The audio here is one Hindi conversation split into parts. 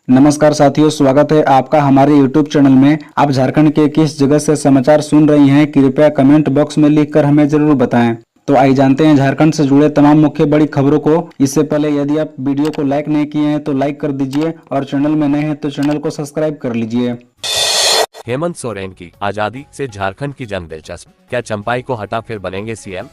नमस्कार साथियों, स्वागत है आपका हमारे YouTube चैनल में। आप झारखंड के किस जगह से समाचार सुन रही हैं, कृपया कमेंट बॉक्स में लिखकर हमें जरूर बताएं। तो आइए जानते हैं झारखंड से जुड़े तमाम मुख्य बड़ी खबरों को। इससे पहले यदि आप वीडियो को लाइक नहीं किए हैं तो लाइक कर दीजिए और चैनल में नए हैं तो चैनल को सब्सक्राइब कर लीजिए। हेमंत सोरेन की आजादी से झारखंड की जंग दिलचस्प, क्या चंपाई को हटा फिर बनेंगे सीएम?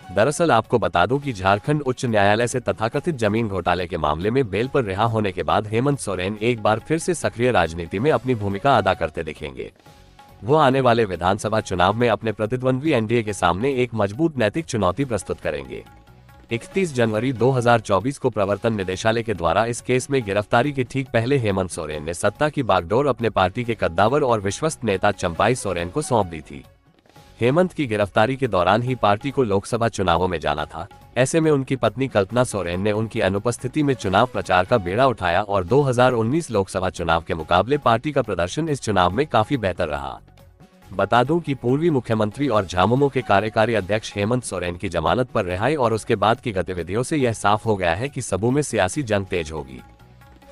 दरअसल आपको बता दूं कि झारखंड उच्च न्यायालय से तथाकथित जमीन घोटाले के मामले में बेल पर रिहा होने के बाद हेमंत सोरेन एक बार फिर से सक्रिय राजनीति में अपनी भूमिका अदा करते दिखेंगे। वो आने वाले विधानसभा चुनाव में अपने प्रतिद्वंद्वी एनडीए के सामने एक मजबूत नैतिक चुनौती प्रस्तुत करेंगे। 31 जनवरी 2024 को प्रवर्तन निदेशालय के द्वारा इस केस में गिरफ्तारी के ठीक पहले हेमंत सोरेन ने सत्ता की बागडोर अपने पार्टी के कद्दावर और विश्वस्त नेता चंपाई सोरेन को सौंप दी थी। हेमंत की गिरफ्तारी के दौरान ही पार्टी को लोकसभा चुनावों में जाना था। ऐसे में उनकी पत्नी कल्पना सोरेन ने उनकी अनुपस्थिति में चुनाव प्रचार का बेड़ा उठाया और 2019 लोकसभा चुनाव के मुकाबले पार्टी का प्रदर्शन इस चुनाव में काफी बेहतर रहा। बता दूं कि पूर्वी मुख्यमंत्री और झामुमो के कार्यकारी अध्यक्ष हेमंत सोरेन की जमानत पर रिहाई और उसके बाद की गतिविधियों से यह साफ हो गया है कि सबू में सियासी जंग तेज होगी।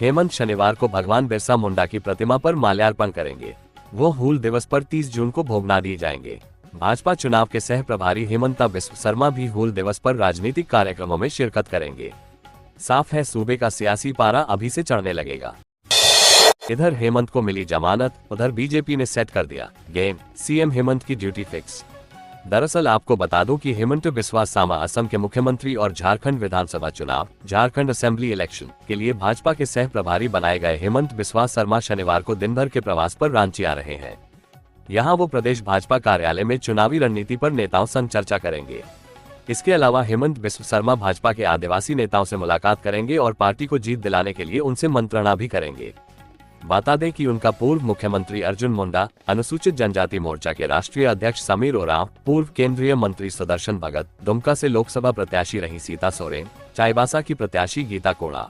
हेमंत शनिवार को भगवान बिरसा मुंडा की प्रतिमा पर माल्यार्पण करेंगे। वो हूल दिवस पर 30 जून को भोगना दिए जाएंगे। भाजपा चुनाव के सह प्रभारी हेमंता बिस्व शर्मा भी हूल दिवस पर राजनीतिक कार्यक्रमों में शिरकत करेंगे। साफ है, सूबे का सियासी पारा अभी से चढ़ने लगेगा। इधर हेमंत को मिली जमानत, उधर बीजेपी ने सेट कर दिया गेम, सीएम हेमंत की ड्यूटी फिक्स। दरअसल आपको बता दूं कि हेमंत बिस्वा सामा असम के मुख्यमंत्री और झारखंड विधानसभा चुनाव, झारखंड असेंबली इलेक्शन के लिए भाजपा के सह प्रभारी बनाए गए हेमंत बिस्वा शर्मा शनिवार को दिन भर के प्रवास पर रांची आ रहे हैं। यहाँ वो प्रदेश भाजपा कार्यालय में चुनावी रणनीति पर नेताओं संग चर्चा करेंगे। इसके अलावा हेमंत बिस्व शर्मा भाजपा के आदिवासी नेताओं से मुलाकात करेंगे और पार्टी को जीत दिलाने के लिए उनसे मंत्रणा भी करेंगे। बता दें कि उनका पूर्व मुख्यमंत्री अर्जुन मुंडा, अनुसूचित जनजाति मोर्चा के राष्ट्रीय अध्यक्ष समीर ओरांव, पूर्व केंद्रीय मंत्री सुदर्शन भगत, दुमका से लोकसभा प्रत्याशी रही सीता सोरेन, चाईबासा की प्रत्याशी गीता कोड़ा,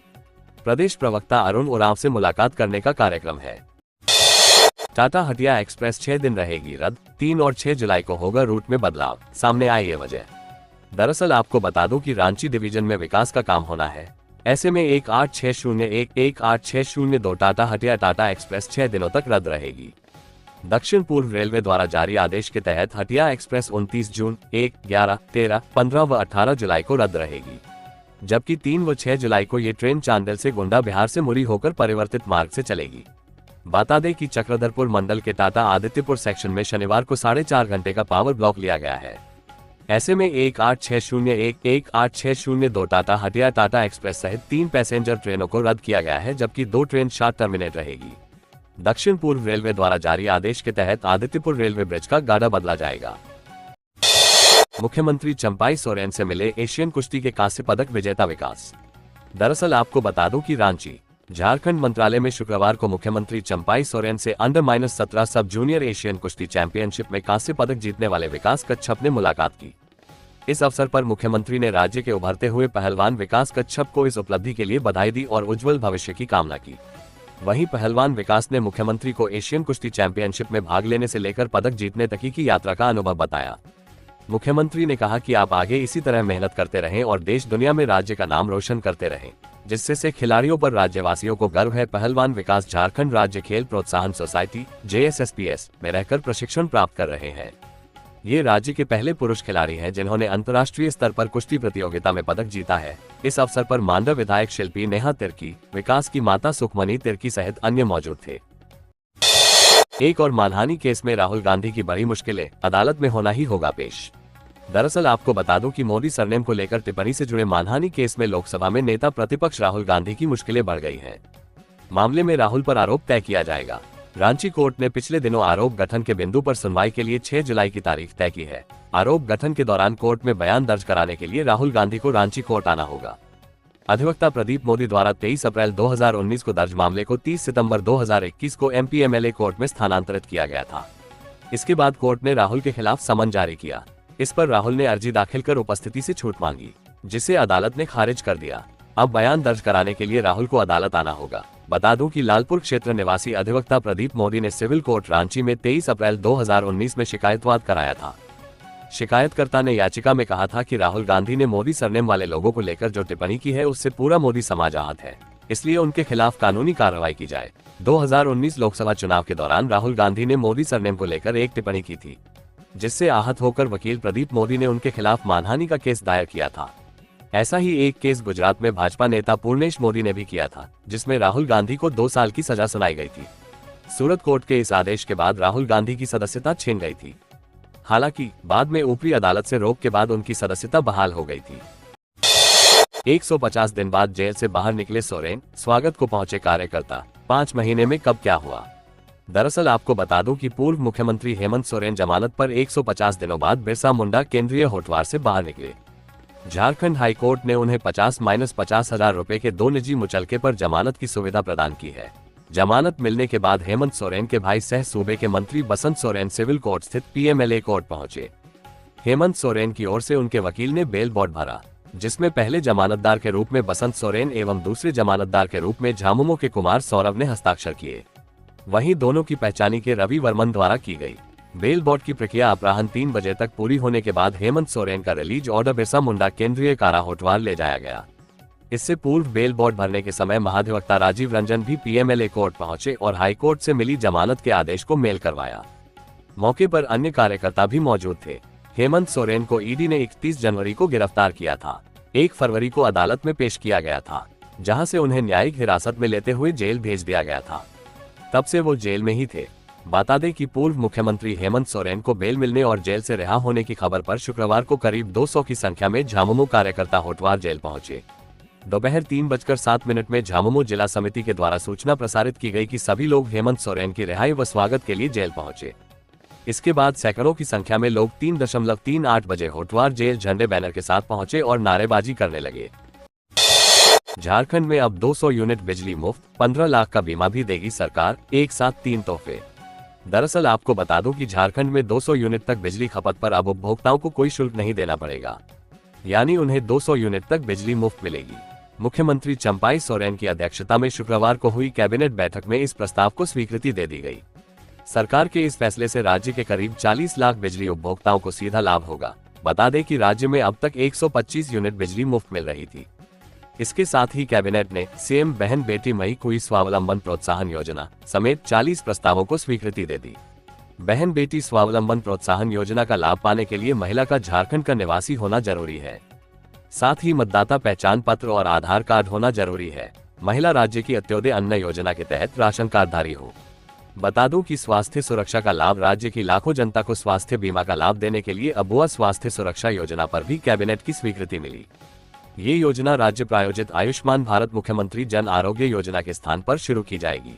प्रदेश प्रवक्ता अरुण ओरांव से मुलाकात करने का कार्यक्रम है। टाटा हटिया एक्सप्रेस 6 दिन रहेगी रद्द, 3 और 6 जुलाई को होगा रूट में बदलाव, सामने आई ये वजह। दरअसल आपको बता दूं कि रांची डिवीजन में विकास का काम होना है। ऐसे में 1860-1860-2 टाटा हटिया टाटा एक्सप्रेस 6 दिनों तक रद्द रहेगी। दक्षिण पूर्व रेलवे द्वारा जारी आदेश के तहत हटिया एक्सप्रेस 29 जून, 1, 11, 13, 15 व 18 जुलाई को रद्द रहेगी, जबकि 3 व 6 जुलाई को ये ट्रेन चांदिल से गोंडा बिहार से मुरी होकर परिवर्तित मार्ग से चलेगी। बता दें कि चक्रधरपुर मंडल के टाटा आदित्यपुर सेक्शन में शनिवार को 4.5 घंटे का पावर ब्लॉक लिया गया है। ऐसे में 1860-1860-2 टाटा हटिया टाटा एक्सप्रेस सहित 3 पैसेंजर ट्रेनों को रद्द किया गया है, जबकि 2 ट्रेन शार्ट टर्मिनेट रहेगी। दक्षिण पूर्व रेलवे द्वारा जारी आदेश के तहत आदित्यपुर रेलवे ब्रिज का गाड़ा बदला जाएगा। मुख्यमंत्री चंपाई सोरेन से मिले एशियन कुश्ती के कांस्य पदक विजेता विकास। दरअसल आपको बता दूं कि रांची, झारखंड मंत्रालय में शुक्रवार को मुख्यमंत्री चंपाई सोरेन से अंडर-17 सब जूनियर एशियन कुश्ती चैंपियनशिप में कांस्य पदक जीतने वाले विकास कच्छप ने मुलाकात की। इस अवसर पर मुख्यमंत्री ने राज्य के उभरते हुए पहलवान विकास कच्छप को इस उपलब्धि के लिए बधाई दी और उज्जवल भविष्य की कामना की। वहीं पहलवान विकास ने मुख्यमंत्री को एशियन कुश्ती चैंपियनशिप में भाग लेने से लेकर पदक जीतने तक की यात्रा का अनुभव बताया। मुख्यमंत्री ने कहा कि आप आगे इसी तरह मेहनत करते रहें और देश दुनिया में राज्य का नाम रोशन करते रहें, जिससे से खिलाड़ियों पर राज्यवासियों को गर्व है। पहलवान विकास झारखंड राज्य खेल प्रोत्साहन सोसाइटी JSSPS में रहकर प्रशिक्षण प्राप्त कर रहे हैं। ये राज्य के पहले पुरुष खिलाड़ी हैं जिन्होंने अंतर्राष्ट्रीय स्तर पर कुश्ती प्रतियोगिता में पदक जीता है। इस अवसर पर मांडव विधायक शिल्पी नेहा तिर्की, विकास की माता सुखमनी तिर्की सहित अन्य मौजूद थे। एक और मानहानि केस में राहुल गांधी की बड़ी मुश्किलें, अदालत में होना ही होगा पेश। दरअसल आपको बता दूं कि मोदी सरनेम को लेकर टिप्पणी से जुड़े मानहानि केस में लोकसभा में नेता प्रतिपक्ष राहुल गांधी की मुश्किलें बढ़ गई हैं। मामले में राहुल पर आरोप तय किया जाएगा। रांची कोर्ट ने पिछले दिनों आरोप गठन के बिंदु पर सुनवाई के लिए 6 जुलाई की तारीख तय की है। आरोप गठन के दौरान कोर्ट में बयान दर्ज कराने के लिए राहुल गांधी को रांची कोर्ट आना होगा। अधिवक्ता प्रदीप मोदी द्वारा 23 अप्रैल 2019 को दर्ज मामले को 30 सितंबर 2021 को MPMLA कोर्ट में स्थानांतरित किया गया था। इसके बाद कोर्ट ने राहुल के खिलाफ समन जारी किया। इस पर राहुल ने अर्जी दाखिल कर उपस्थिति से छूट मांगी, जिसे अदालत ने खारिज कर दिया। अब बयान दर्ज कराने के लिए राहुल को अदालत आना होगा। बता दूं कि लालपुर क्षेत्र निवासी अधिवक्ता प्रदीप मोदी ने सिविल कोर्ट रांची में 23 अप्रैल 2019 में शिकायतवाद कराया था। शिकायतकर्ता ने याचिका में कहा था कि राहुल गांधी ने मोदी सरनेम वाले लोगों को लेकर जो टिप्पणी की है उससे पूरा मोदी समाज आहत है। इसलिए उनके खिलाफ कानूनी कार्रवाई की जाए। 2019 लोकसभा चुनाव के दौरान राहुल गांधी ने मोदी सरनेम को लेकर एक टिप्पणी की थी, जिससे आहत होकर वकील प्रदीप मोदी ने उनके खिलाफ मानहानि का केस दायर किया था। ऐसा ही एक केस गुजरात में भाजपा नेता पूर्णेश मोदी ने भी किया था, जिसमें राहुल गांधी को 2 साल की सजा सुनाई गई थी। सूरत कोर्ट के इस आदेश के बाद राहुल गांधी की सदस्यता छिन गई थी। हालांकि बाद में ऊपरी अदालत से रोक के बाद उनकी सदस्यता बहाल हो गई थी। 150 दिन बाद जेल से बाहर निकले सोरेन, स्वागत को पहुंचे कार्यकर्ता। 5 महीने में कब क्या हुआ? दरअसल आपको बता दूं कि पूर्व मुख्यमंत्री हेमंत सोरेन जमानत पर 150 दिनों बाद बिरसा मुंडा केंद्रीय होटवार से बाहर निकले। झारखंड हाईकोर्ट ने उन्हें 50 हजार रुपए के 2 निजी मुचलके पर जमानत की सुविधा प्रदान की है। जमानत मिलने के बाद हेमंत सोरेन के भाई सह सूबे के मंत्री बसंत सोरेन सिविल कोर्ट स्थित पीएमएलए कोर्ट पहुंचे। हेमंत सोरेन की ओर से उनके वकील ने बेल बॉन्ड भरा, जिसमें पहले जमानतदार के रूप में बसंत सोरेन एवं दूसरे जमानतदार के रूप में झामुमो के कुमार सौरभ ने हस्ताक्षर किए। वहीं दोनों की पहचानी के रवि वर्मन द्वारा की गई। बेल बॉन्ड की प्रक्रिया अपराह्न 3 बजे तक पूरी होने के बाद हेमंत सोरेन का रिलीज ऑर्डर बिरसा मुंडा केंद्रीय कारा होटवार ले जाया गया। इससे पूर्व बेल बॉन्ड भरने के समय महाधिवक्ता राजीव रंजन भी पीएमएलए कोर्ट पहुंचे और हाईकोर्ट से मिली जमानत के आदेश को मेल करवाया। मौके पर अन्य कार्यकर्ता भी मौजूद थे। हेमंत सोरेन को ईडी ने 31 जनवरी को गिरफ्तार किया था। 1 फरवरी को अदालत में पेश किया गया था, जहां से उन्हें न्यायिक हिरासत में लेते हुए जेल भेज दिया गया था। तब से वो जेल में ही थे। बता दें कि पूर्व मुख्यमंत्री हेमंत सोरेन को बेल मिलने और जेल से रिहा होने की खबर पर शुक्रवार को करीब 200 की संख्या में झामुमो कार्यकर्ता होटवार जेल पहुंचे। दोपहर 3:07 में झामुमो जिला समिति के द्वारा सूचना प्रसारित की गई कि सभी लोग हेमंत सोरेन की रिहाई व स्वागत के लिए जेल पहुंचे। इसके बाद सैकड़ों की संख्या में लोग 3:38 बजे होटवार जेल झंडे बैनर के साथ पहुंचे और नारेबाजी करने लगे। झारखंड में अब 200 यूनिट बिजली मुफ्त, 15 लाख का बीमा भी देगी सरकार, एक साथ 3 तोहफे। दरअसल आपको बता दूं कि झारखंड में 200 यूनिट तक बिजली खपत पर अब उपभोक्ताओं को कोई शुल्क नहीं देना पड़ेगा, यानी उन्हें 200 यूनिट तक बिजली मुफ्त मिलेगी। मुख्यमंत्री चंपाई सोरेन की अध्यक्षता में शुक्रवार को हुई कैबिनेट बैठक में इस प्रस्ताव को स्वीकृति दे दी गई। सरकार के इस फैसले से राज्य के करीब 40 लाख बिजली उपभोक्ताओं को सीधा लाभ होगा। बता दें कि राज्य में अब तक 125 यूनिट बिजली मुफ्त मिल रही थी। इसके साथ ही कैबिनेट ने सीएम बहन बेटी मई कोई स्वावलंबन प्रोत्साहन योजना समेत 40 प्रस्तावों को स्वीकृति दे दी। बहन बेटी स्वावलंबन प्रोत्साहन योजना का लाभ पाने के लिए महिला का झारखंड का निवासी होना जरूरी है। साथ ही मतदाता पहचान पत्र और आधार कार्ड होना जरूरी है। महिला राज्य की अंत्योदय अन्न योजना के तहत राशन कार्डधारी हो। बता दूं कि स्वास्थ्य सुरक्षा का लाभ राज्य की लाखों जनता को स्वास्थ्य बीमा का लाभ देने के लिए अबुआ स्वास्थ्य सुरक्षा योजना पर भी कैबिनेट की स्वीकृति मिली। ये योजना राज्य प्रायोजित आयुष्मान भारत मुख्यमंत्री जन आरोग्य योजना के स्थान पर शुरू की जाएगी।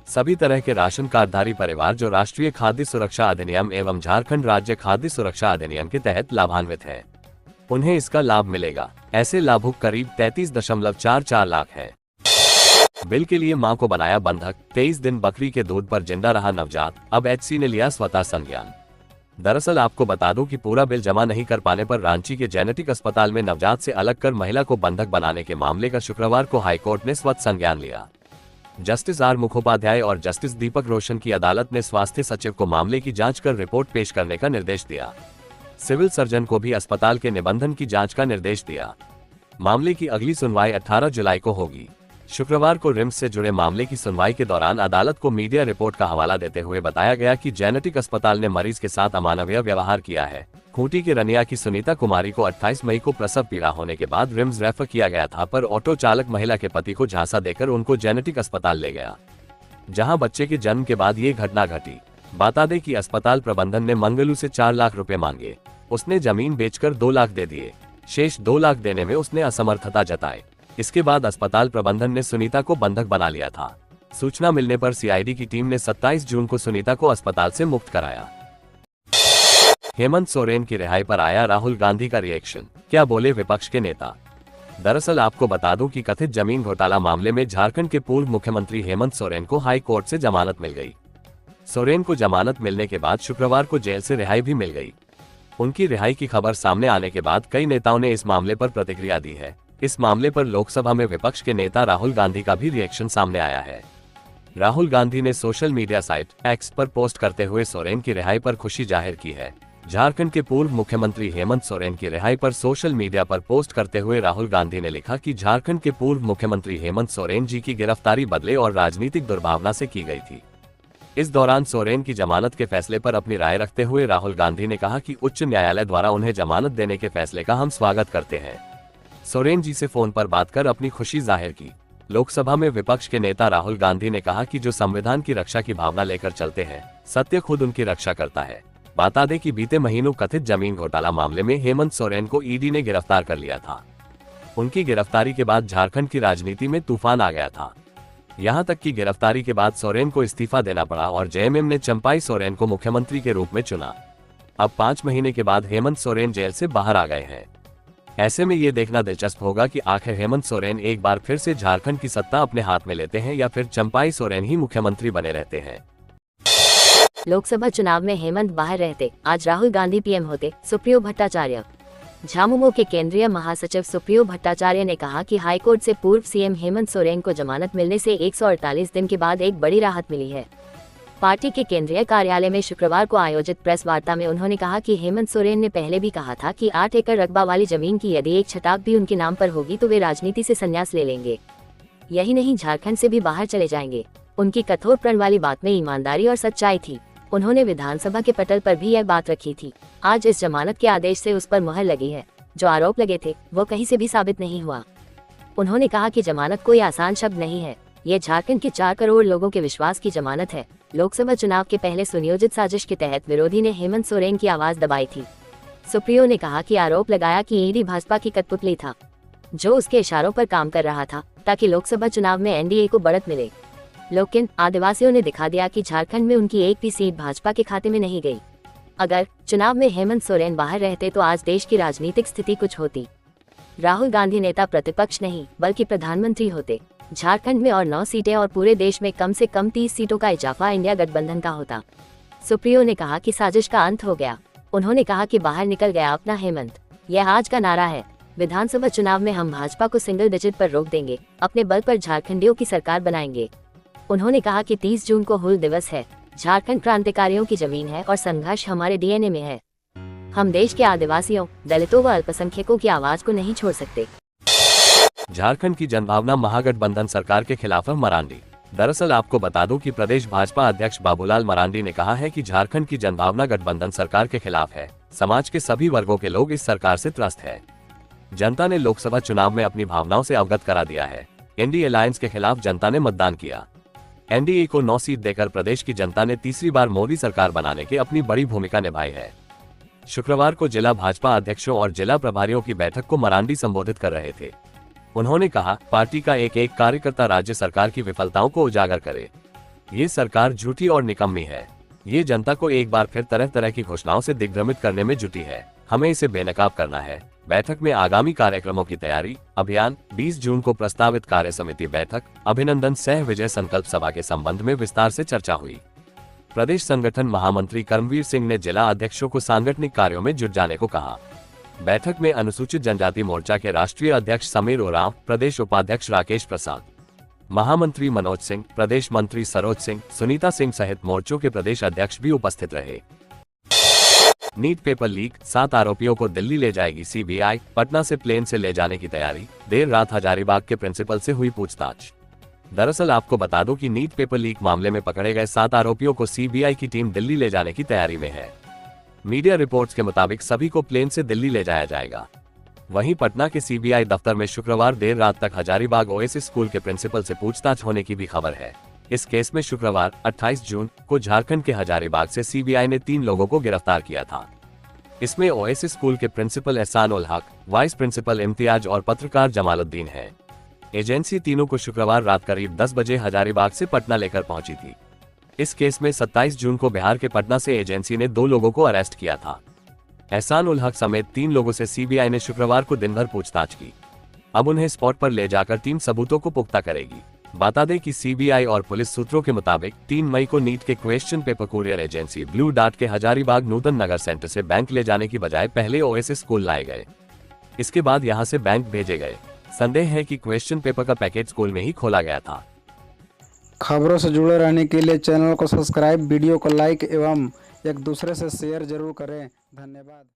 सभी तरह के राशन कार्डधारी परिवार जो राष्ट्रीय खाद्य सुरक्षा अधिनियम एवं झारखंड राज्य खाद्य सुरक्षा अधिनियम के तहत लाभान्वित है, उन्हें इसका लाभ मिलेगा। ऐसे लाभुक करीब 33.44 लाख हैं। बिल के लिए मां को बनाया बंधक, 23 दिन बकरी के दूध पर जिंदा रहा नवजात, अब एचसी ने लिया स्वतः संज्ञान। दरअसल आपको बता दूं कि पूरा बिल जमा नहीं कर पाने पर रांची के जेनेटिक अस्पताल में नवजात से अलग कर महिला को बंधक बनाने के मामले का शुक्रवार को हाईकोर्ट ने स्वतः संज्ञान लिया। जस्टिस आर मुखोपाध्याय और जस्टिस दीपक रोशन की अदालत ने स्वास्थ्य सचिव को मामले की जांच कर रिपोर्ट पेश करने का निर्देश दिया। सिविल सर्जन को भी अस्पताल के निबंधन की जांच का निर्देश दिया। मामले की अगली सुनवाई 18 जुलाई को होगी। शुक्रवार को रिम्स से जुड़े मामले की सुनवाई के दौरान अदालत को मीडिया रिपोर्ट का हवाला देते हुए बताया गया कि जेनेटिक अस्पताल ने मरीज के साथ अमानवीय व्यवहार किया है। खूंटी के रनिया की सुनीता कुमारी को 28 मई को प्रसव पीड़ा होने के बाद रिम्स रेफर किया गया था, पर ऑटो चालक महिला के पति को झांसा देकर उनको जेनेटिक अस्पताल ले गया, जहां बच्चे के जन्म के बाद ये घटना घटी। बता दें कि अस्पताल प्रबंधन ने मंगलू से 4 लाख रुपए मांगे। उसने जमीन बेचकर 2 लाख दे दिए। शेष 2 लाख देने में उसने असमर्थता जताई। इसके बाद अस्पताल प्रबंधन ने सुनीता को बंधक बना लिया था। सूचना मिलने पर सीआईडी की टीम ने 27 जून को सुनीता को अस्पताल से मुक्त कराया। हेमंत सोरेन की रिहाई पर आया राहुल गांधी का रिएक्शन, क्या बोले विपक्ष के नेता। दरअसल आपको बता दूं कि कथित जमीन घोटाला मामले में झारखंड के पूर्व मुख्यमंत्री हेमंत सोरेन को हाई कोर्ट से जमानत मिल गई। सोरेन को जमानत मिलने के बाद शुक्रवार को जेल से रिहाई भी मिल गई। उनकी रिहाई की खबर सामने आने के बाद कई नेताओं ने इस मामले पर प्रतिक्रिया दी है। इस मामले पर लोकसभा में विपक्ष के नेता राहुल गांधी का भी रिएक्शन सामने आया है। राहुल गांधी ने सोशल मीडिया साइट एक्स पर पोस्ट करते हुए सोरेन की रिहाई पर खुशी जाहिर की है। झारखंड के पूर्व मुख्यमंत्री हेमंत सोरेन की रिहाई पर सोशल मीडिया पर पोस्ट करते हुए राहुल गांधी ने लिखा कि झारखंड के पूर्व मुख्यमंत्री हेमंत सोरेन जी की गिरफ्तारी बदले और राजनीतिक दुर्भावना से की गई थी। इस दौरान सोरेन की जमानत के फैसले पर अपनी राय रखते हुए राहुल गांधी ने कहा कि उच्च न्यायालय द्वारा उन्हें जमानत देने के फैसले का हम स्वागत करते हैं। सोरेन जी से फोन पर बात कर अपनी खुशी जाहिर की। लोकसभा में विपक्ष के नेता राहुल गांधी ने कहा कि जो संविधान की रक्षा की भावना लेकर चलते हैं, सत्य खुद उनकी रक्षा करता है। बता दें कि बीते महीनों कथित जमीन घोटाला मामले में हेमंत सोरेन को ईडी ने गिरफ्तार कर लिया था। उनकी गिरफ्तारी के बाद झारखंड की राजनीति में तूफान आ गया था। यहां तक कि गिरफ्तारी के बाद सोरेन को इस्तीफा देना पड़ा और जेएमएम ने चंपाई सोरेन को मुख्यमंत्री के रूप में चुना। अब 5 महीने के बाद हेमंत सोरेन जेल से बाहर आ गए हैं। ऐसे में ये देखना दिलचस्प होगा कि आखिर हेमंत सोरेन एक बार फिर से झारखंड की सत्ता अपने हाथ में लेते हैं या फिर चंपाई सोरेन ही मुख्यमंत्री बने रहते हैं। लोकसभा चुनाव में हेमंत बाहर रहते, आज राहुल गांधी पीएम होते। सुप्रियो भट्टाचार्य। झामुमो के केंद्रीय महासचिव सुप्रियो भट्टाचार्य ने कहा कि हाईकोर्ट से पूर्व सीएम हेमंत सोरेन को जमानत मिलने से 148 दिन के बाद एक बड़ी राहत मिली है। पार्टी के केंद्रीय कार्यालय में शुक्रवार को आयोजित प्रेस वार्ता में उन्होंने कहा कि हेमंत सोरेन ने पहले भी कहा था कि 8 एकड़ रकबा वाली जमीन की यदि एक छटाक भी उनके नाम पर होगी तो वे राजनीति से संन्यास ले लेंगे। यही नहीं, झारखंड से भी बाहर चले जाएंगे। उनकी कठोर प्रण वाली बात में ईमानदारी और सच्चाई थी। उन्होंने विधानसभा के पटल पर भी यह बात रखी थी। आज इस जमानत के आदेश से उस पर मुहर लगी है। जो आरोप लगे थे वो कहीं से भी साबित नहीं हुआ। उन्होंने कहा कि जमानत कोई आसान शब्द नहीं है, ये झारखंड के 4 करोड़ लोगों के विश्वास की जमानत है। लोकसभा चुनाव के पहले सुनियोजित साजिश के तहत विरोधी ने हेमंत सोरेन की आवाज दबाई थी। सुप्रियो ने कहा कि आरोप लगाया कि ईडी भाजपा की कठपुतली था, जो उसके इशारों पर काम कर रहा था ताकि लोकसभा चुनाव में एनडीए को बढ़त मिले। लेकिन आदिवासियों ने दिखा दिया कि झारखंड में उनकी एक भी सीट भाजपा के खाते में नहीं गई। अगर चुनाव में हेमंत सोरेन बाहर रहते तो आज देश की राजनीतिक स्थिति कुछ होती। राहुल गांधी नेता प्रतिपक्ष नहीं बल्कि प्रधानमंत्री होते। झारखंड में और 9 सीटें और पूरे देश में कम से कम 30 सीटों का इजाफा इंडिया गठबंधन का होता। सुप्रियो ने कहा कि साजिश का अंत हो गया। उन्होंने कहा कि बाहर निकल गया अपना हेमंत, यह आज का नारा है। विधानसभा चुनाव में हम भाजपा को सिंगल डिजिट पर रोक देंगे, अपने बल पर झारखंडियों की सरकार बनाएंगे। उन्होंने कहा कि 30 जून को हूल दिवस है। झारखंड क्रांतिकारियों की जमीन है और संघर्ष हमारे डीएनए में है। हम देश के आदिवासियों, दलितों व अल्पसंख्यकों की आवाज को नहीं छोड़ सकते। झारखंड की जनभावना महागठबंधन सरकार के खिलाफ है। मरांडी। दरअसल आपको बता दूं कि प्रदेश भाजपा अध्यक्ष बाबूलाल मरांडी ने कहा है कि झारखंड की जनभावना गठबंधन सरकार के खिलाफ है। समाज के सभी वर्गों के लोग इस सरकार से त्रस्त है। जनता ने लोकसभा चुनाव में अपनी भावनाओं से अवगत करा दिया है। एनडीए अलायंस के खिलाफ जनता ने मतदान किया। एनडीए को 9 सीट देकर प्रदेश की जनता ने तीसरी बार मोदी सरकार बनाने की अपनी बड़ी भूमिका निभाई है। शुक्रवार को जिला भाजपा अध्यक्षों और जिला प्रभारियों की बैठक को मरांडी संबोधित कर रहे थे। उन्होंने कहा, पार्टी का एक एक कार्यकर्ता राज्य सरकार की विफलताओं को उजागर करे। ये सरकार झूठी और निकम्मी है। ये जनता को एक बार फिर तरह तरह की घोषणाओं से दिग्भ्रमित करने में जुटी है। हमें इसे बेनकाब करना है। बैठक में आगामी कार्यक्रमों की तैयारी, अभियान, 20 जून को प्रस्तावित कार्य समिति बैठक, अभिनंदन सह विजय संकल्प सभा के संबंध में विस्तार से चर्चा हुई। प्रदेश संगठन महामंत्री कर्मवीर सिंह ने जिला अध्यक्षों को सांगठनिक कार्यों में जुट जाने को कहा। बैठक में अनुसूचित जनजाति मोर्चा के राष्ट्रीय अध्यक्ष समीर ओरांव, प्रदेश उपाध्यक्ष राकेश प्रसाद, महामंत्री मनोज सिंह, प्रदेश मंत्री सरोज सिंह, सुनीता सिंह सहित मोर्चों के प्रदेश अध्यक्ष भी उपस्थित रहे। नीट पेपर लीक, 7 आरोपियों को दिल्ली ले जाएगी सीबीआई। पटना से प्लेन से ले जाने की तैयारी। देर रात हजारीबाग के प्रिंसिपल से हुई पूछताछ। दरअसल आपको बता दूं कि नीट पेपर लीक मामले में पकड़े गए 7 आरोपियों को सीबीआई की टीम दिल्ली ले जाने की तैयारी में है। मीडिया रिपोर्ट्स के मुताबिक सभी को प्लेन से दिल्ली ले जाया जाएगा। वहीं पटना के सीबीआई दफ्तर में शुक्रवार देर रात तक हजारीबाग ओएसिस स्कूल के प्रिंसिपल से पूछताछ होने की भी खबर है। इस केस में शुक्रवार 28 जून को झारखंड के हजारीबाग से सीबीआई ने 3 लोगों को गिरफ्तार किया था। इसमें ओएसिस स्कूल के प्रिंसिपल एहसान उल हक, वाइस प्रिंसिपल इम्तियाज और पत्रकार जमालुद्दीन हैं। एजेंसी तीनों को शुक्रवार रात करीब 10 बजे हजारीबाग से पटना लेकर पहुंची थी। इस केस में 27 जून को बिहार के पटना से एजेंसी ने 2 लोगों को अरेस्ट किया था। एहसान उल हक समेत 3 लोगों से सीबीआई ने शुक्रवार को दिन भर पूछताछ की। अब उन्हें स्पॉट पर ले जाकर टीम सबूतों को पुख्ता करेगी। बता दें कि सीबीआई और पुलिस सूत्रों के मुताबिक 3 मई को नीट के question paper courier agency blue dart के हजारीबाग नूतन नगर सेंटर से बैंक ले जाने की बजाय पहले ओएसिस स्कूल लाए गए। इसके बाद यहां से बैंक भेजे गए। संदेह है कि क्वेश्चन पेपर का पैकेट स्कूल में ही खोला गया था। खबरों से जुड़े रहने के लिए चैनल को सब्सक्राइब, वीडियो को लाइक एवं एक दूसरे से शेयर जरूर करें। धन्यवाद।